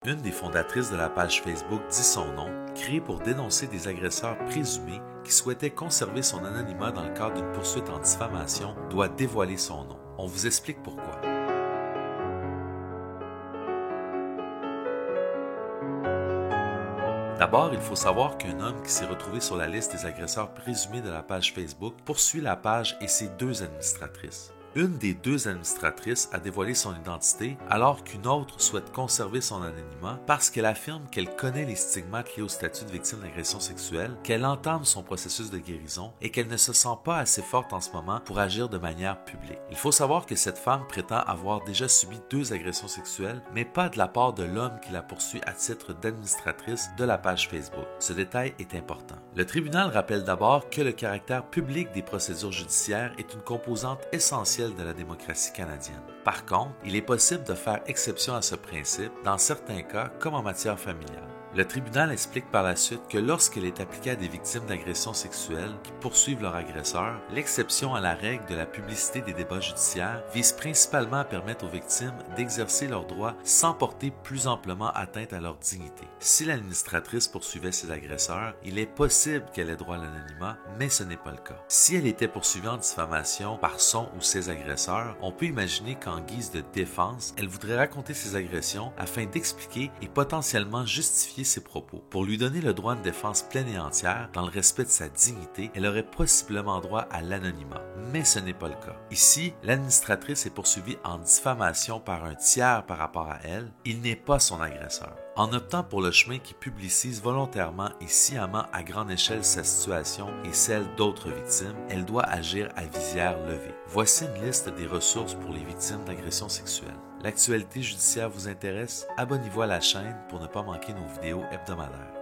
Une des fondatrices de la page Facebook dit son nom, créée pour dénoncer des agresseurs présumés qui souhaitaient conserver son anonymat dans le cadre d'une poursuite en diffamation, doit dévoiler son nom. On vous explique pourquoi. D'abord, il faut savoir qu'un homme qui s'est retrouvé sur la liste des agresseurs présumés de la page Facebook poursuit la page et ses deux administratrices. Une des deux administratrices a dévoilé son identité alors qu'une autre souhaite conserver son anonymat parce qu'elle affirme qu'elle connaît les stigmates liés au statut de victime d'agression sexuelle, qu'elle entame son processus de guérison et qu'elle ne se sent pas assez forte en ce moment pour agir de manière publique. Il faut savoir que cette femme prétend avoir déjà subi 2 agressions sexuelles, mais pas de la part de l'homme qui la poursuit à titre d'administratrice de la page Facebook. Ce détail est important. Le tribunal rappelle d'abord que le caractère public des procédures judiciaires est une composante essentielle de la démocratie canadienne. Par contre, il est possible de faire exception à ce principe dans certains cas comme en matière familiale. Le tribunal explique par la suite que lorsqu'elle est appliquée à des victimes d'agressions sexuelles qui poursuivent leur agresseur, l'exception à la règle de la publicité des débats judiciaires vise principalement à permettre aux victimes d'exercer leurs droits sans porter plus amplement atteinte à leur dignité. Si l'administratrice poursuivait ses agresseurs, il est possible qu'elle ait droit à l'anonymat, mais ce n'est pas le cas. Si elle était poursuivie en diffamation par son ou ses agresseurs, on peut imaginer qu'en guise de défense, elle voudrait raconter ses agressions afin d'expliquer et potentiellement justifier ses propos. Pour lui donner le droit de défense pleine et entière, dans le respect de sa dignité, elle aurait possiblement droit à l'anonymat. Mais ce n'est pas le cas. Ici, l'administratrice est poursuivie en diffamation par un tiers par rapport à elle. Il n'est pas son agresseur. En optant pour le chemin qui publicise volontairement et sciemment à grande échelle sa situation et celle d'autres victimes, elle doit agir à visière levée. Voici une liste des ressources pour les victimes d'agressions sexuelles. L'actualité judiciaire vous intéresse? Abonnez-vous à la chaîne pour ne pas manquer nos vidéos hebdomadaires.